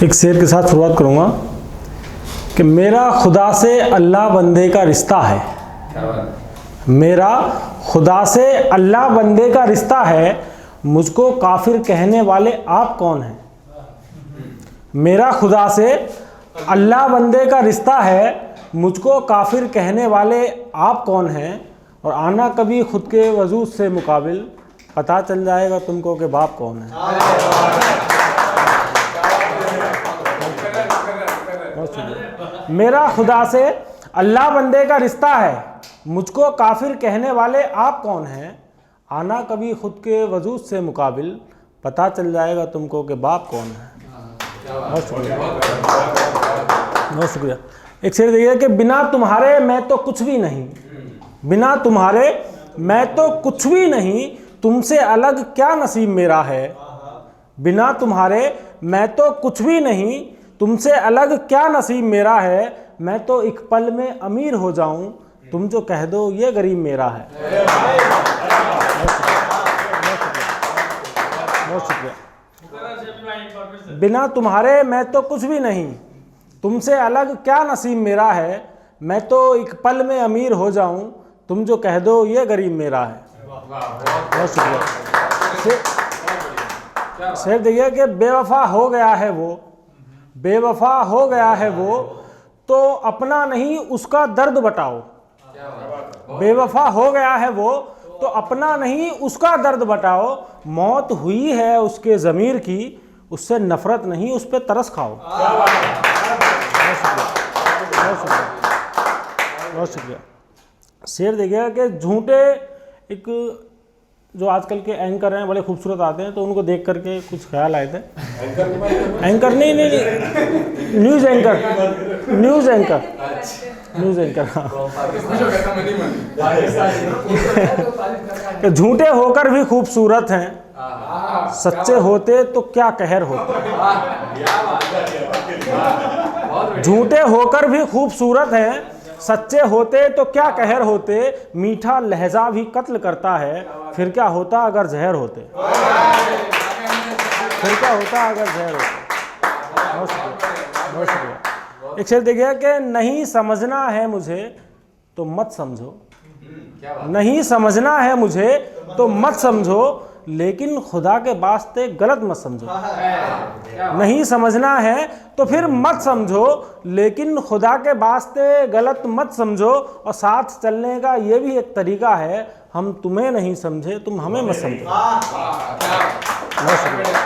एक शेर के साथ शुरुआत करूँगा कि मेरा खुदा से अल्लाह बंदे का रिश्ता है। मेरा खुदा से अल्लाह बंदे का रिश्ता है, मुझको काफिर कहने वाले आप कौन हैं। मेरा खुदा से अल्लाह बंदे का रिश्ता है, मुझको काफिर कहने वाले आप कौन हैं। और आना कभी खुद के वजूद से मुकाबिल, पता चल जाएगा तुमको कि बाप कौन है। मेरा खुदा से अल्लाह बंदे का रिश्ता है, मुझको काफिर कहने वाले आप कौन हैं। आना कभी खुद के वजूद से मुकाबिल, पता चल जाएगा तुमको कि बाप कौन है। बहुत शुक्रिया, बहुत शुक्रिया। एक शेर देखिए कि बिना तुम्हारे मैं तो कुछ भी नहीं, बिना तुम्हारे मैं तो कुछ भी नहीं, तुमसे अलग क्या नसीब मेरा है। बिना तुम्हारे मैं तो कुछ भी नहीं, तुमसे अलग क्या नसीब मेरा है। मैं तो एक पल में अमीर हो जाऊं, तुम जो कह दो ये गरीब मेरा है। बहुत शुक्रिया। बिना तुम्हारे मैं तो कुछ भी नहीं, तुमसे अलग क्या नसीब मेरा है। मैं तो एक पल में अमीर हो जाऊं, तुम जो कह दो ये गरीब मेरा है। बहुत शुक्रिया। शेर देखिए कि बेवफा हो गया है वो, बेवफा हो गया है वो, तो अपना नहीं उसका दर्द बताओ। बेवफा हो गया है वो, तो अपना नहीं उसका दर्द बताओ। मौत हुई है उसके ज़मीर की, उससे नफरत नहीं उस पर तरस खाओ। बहुत शुक्रिया, बहुत शुक्रिया, बहुत शुक्रिया। शेर देखिएगा कि झूठे, एक जो आजकल के एंकर हैं बड़े खूबसूरत आते हैं, तो उनको देख करके कुछ ख्याल आए थे। एंकर नहीं, news anchor, news anchor, news anchor. हाँ, झूठे होकर भी खूबसूरत हैं, सच्चे होते तो क्या कहर होते। झूठे होकर भी खूबसूरत हैं, सच्चे होते तो क्या कहर होते। मीठा लहजा भी कत्ल करता है, फिर क्या होता अगर जहर होते। फिर क्या होता अगर जहर होते। बहुत शुक्रिया, बहुत शुक्रिया। एक शेर देखिए कि नहीं समझना है मुझे तो मत समझो, नहीं समझना है मुझे तो मत समझो, लेकिन खुदा के वास्ते गलत मत समझो। नहीं समझना है तो फिर मत समझो, लेकिन खुदा के वास्ते गलत मत समझो। और साथ चलने का ये भी एक तरीका है, हम तुम्हें नहीं समझे तुम हमें मत समझो। बहुत शुक्रिया,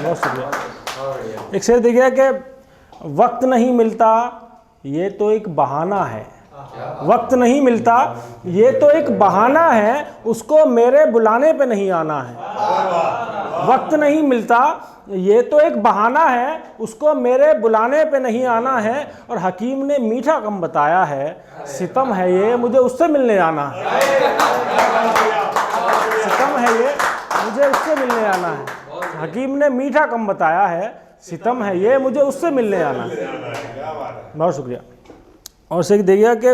बहुत शुक्रिया। एक शेर देखिए कि वक्त नहीं मिलता ये तो एक बहाना है, वक्त नहीं मिलता ये तो एक बहाना है, उसको मेरे बुलाने पे नहीं आना है। वक्त नहीं मिलता ये तो एक बहाना है, उसको मेरे बुलाने पे नहीं आना है। और हकीम ने मीठा कम बताया है, सितम है ये मुझे उससे मिलने आना है। सितम है ये मुझे उससे मिलने आना है। हकीम ने मीठा कम बताया है, सितम है ये मुझे उससे मिलने आना है। बहुत शुक्रिया। और से देखिएगा कि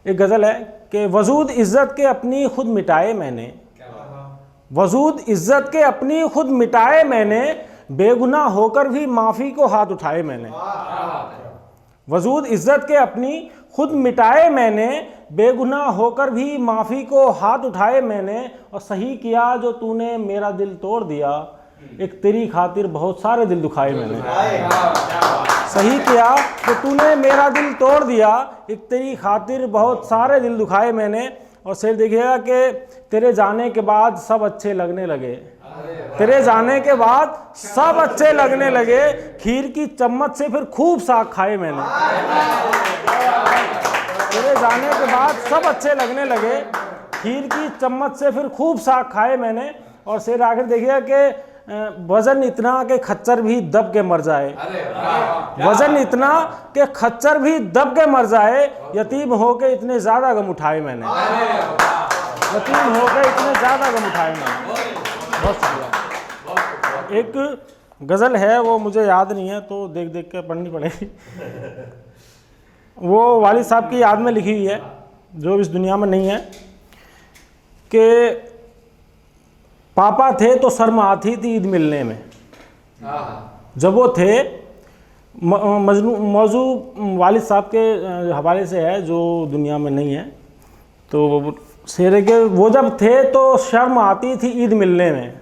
एक गज़ल है कि वजूद इज़्ज़त के अपनी खुद मिटाए मैंने, वजूद इज़्ज़त के अपनी खुद मिटाए मैंने, बेगुनाह होकर भी माफ़ी को हाथ उठाए मैंने। वजूद इज़्ज़त के अपनी खुद मिटाए मैंने, बेगुनाह होकर भी माफ़ी को हाथ उठाए मैंने। और सही किया जो तूने मेरा दिल तोड़ दिया, एक तेरी खातिर बहुत सारे दिल दुखाए मैंने। सही किया कि तूने मेरा दिल तोड़ दिया, एक तेरी खातिर बहुत सारे दिल दुखाए मैंने। और शेर देखिएगा कि तेरे जाने के बाद सब अच्छे लगने लगे, तेरे जाने के बाद सब अच्छे लगने लगे, खीर की चम्मच से फिर खूब साग खाए मैंने। तेरे जाने के बाद सब अच्छे लगने लगे, खीर की चम्मच से फिर खूब साग खाए मैंने। और शेर आखिर देखिएगा कि वजन इतना कि खच्चर भी दब के मर जाए, वजन इतना कि खच्चर भी दब के मर जाए, यतीम होके इतने ज़्यादा गम उठाए मैंने, यतीम होके इतने ज़्यादा गम उठाए मैंने। बहुत शुक्रिया। एक गज़ल है वो मुझे याद नहीं है तो देख देख के पढ़नी पड़ेगी। वो वालिद साहब की याद में लिखी हुई है जो इस दुनिया में नहीं है कि पापा थे तो शर्म आती थी ईद मिलने में, जब वो थे, मौजू वालिद साहब के हवाले से है जो दुनिया में नहीं है, तो शेर के वो जब थे तो शर्म आती थी ईद मिलने में,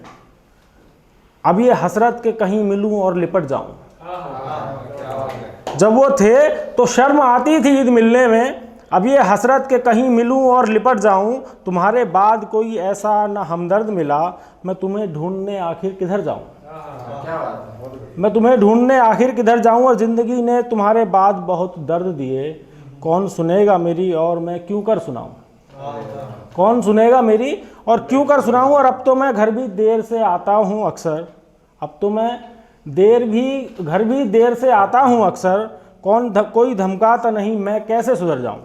अब ये हसरत के कहीं मिलूं और लिपट जाऊं। जब वो थे तो शर्म आती थी ईद मिलने में, अब ये हसरत के कहीं मिलूं और लिपट जाऊं। तुम्हारे बाद कोई ऐसा न हमदर्द मिला, मैं तुम्हें ढूंढने आखिर किधर जाऊं। मैं तुम्हें ढूंढने आखिर किधर जाऊं, और ज़िंदगी ने तुम्हारे बाद बहुत दर्द दिए, कौन सुनेगा मेरी और मैं क्यों कर सुनाऊं। कौन सुनेगा मेरी और क्यों कर सुनाऊं। और अब तो मैं घर भी देर से आता हूं अक्सर, अब तो मैं घर भी देर से आता हूं अक्सर, कोई धमकाता नहीं मैं कैसे सुधर जाऊं।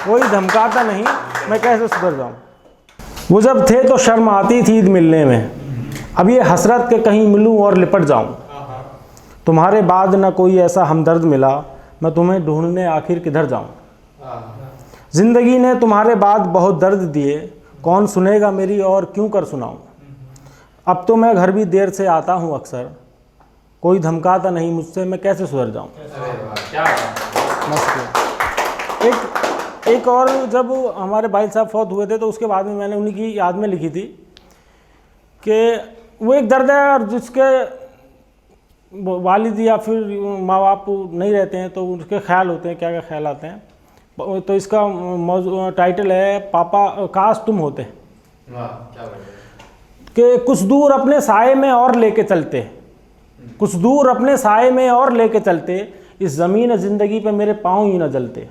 कोई धमकाता नहीं मैं कैसे सुधर जाऊं। वो जब थे तो शर्म आती थी ईद मिलने में, अब ये हसरत के कहीं मिलूं और लिपट जाऊं। तुम्हारे बाद न कोई ऐसा हमदर्द मिला, मैं तुम्हें ढूंढने आखिर किधर जाऊं। ज़िंदगी ने तुम्हारे बाद बहुत दर्द दिए, कौन सुनेगा मेरी और क्यों कर सुनाऊं। अब तो मैं घर भी देर से आता हूं अक्सर, कोई धमकाता नहीं मुझसे मैं कैसे सुधर जाऊं। एक और जब हमारे भाई साहब फौत हुए थे तो उसके बाद में मैंने उन्हीं की याद में लिखी थी कि वो एक दर्द है, और जिसके वालिद या फिर माँ बाप नहीं रहते हैं तो उसके ख्याल होते हैं, क्या क्या ख्याल आते हैं। तो इसका टाइटल है पापा काश तुम होते। कि कुछ दूर अपने साए में और लेके चलते, कुछ दूर अपने साए में और लेके चलते, इस ज़मीन ज़िंदगी पे मेरे पाँव ही न जलते।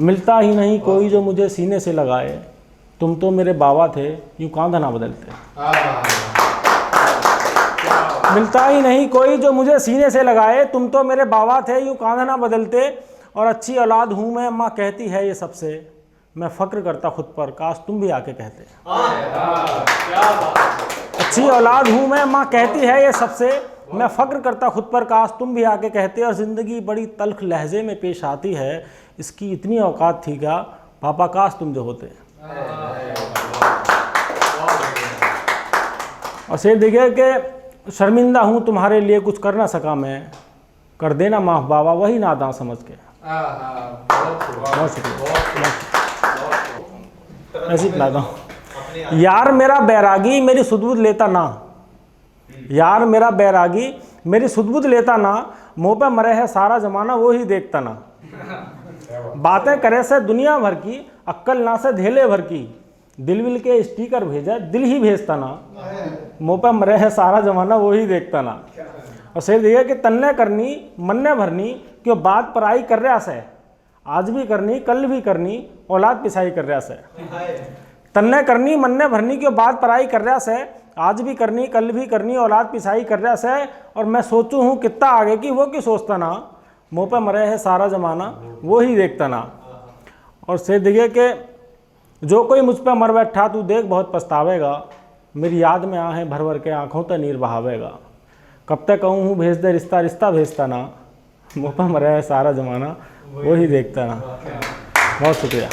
मिलता ही नहीं कोई जो मुझे सीने से लगाए, तुम तो मेरे बाबा थे यूँ कांधा ना बदलते। मिलता ही नहीं कोई जो मुझे सीने से लगाए, तुम तो मेरे बाबा थे यूँ कांधा ना बदलते। और अच्छी औलाद हूँ मैं, माँ कहती है ये सबसे, मैं फ़ख्र करता खुद पर, काश तुम भी आके कहते। अच्छी औलाद हूँ मैं, माँ कहती है ये सबसे, मैं फ़ख्र करता खुद पर, काश तुम भी आके कहते। और ज़िंदगी बड़ी तल्ख लहजे में पेश आती है, इसकी इतनी औकात थी क्या पापा काश तुम जो होते। और शेर देखिए कि शर्मिंदा हूँ तुम्हारे लिए कुछ कर ना सका मैं, कर देना माफ़ बाबा वही नादां समझ के। बहुत शुक्रिया, ऐसी पिलाता हूँ। यार मेरा बैरागी मेरी सुदबुद लेता ना, यार मेरा बैरागी मेरी सुदबुद लेता ना, मुँह पे मरे है सारा ज़माना वो ही देखता ना। बातें करे से दुनिया भर की, अक्ल ना से धेले भर की, दिल विल के स्टीकर भेजा दिल ही भेजता ना, मुँह पे मरे है सारा ज़माना वो ही देखता ना। और शेर दिया कि तन्ने करनी मन्ने भरनी, क्यों बात पराई कर रहा से, आज भी करनी कल भी करनी औलाद पिसाई कर रहा से। तन्ने करनी मन्ने भरनी, क्यों बात पराई कर रहा से, आज भी करनी कल भी करनी औलाद पिसाई कर रहा से। और मैं सोचूं हूँ कितना आगे की वो क्यों सोचता ना, मुँह पे मरे है सारा ज़माना वो ही देखता ना। और शेर देखिए कि जो कोई मुझ पर मर बैठा तू देख बहुत पछतावेगा, मेरी याद में आहें भर भर के आँखों तक नीर बहावेगा। कब तक कहूँ हूँ भेज दे रिश्ता रिश्ता भेजता ना, मुँह पर मरे है सारा ज़माना वो ही देखता ना। बहुत शुक्रिया।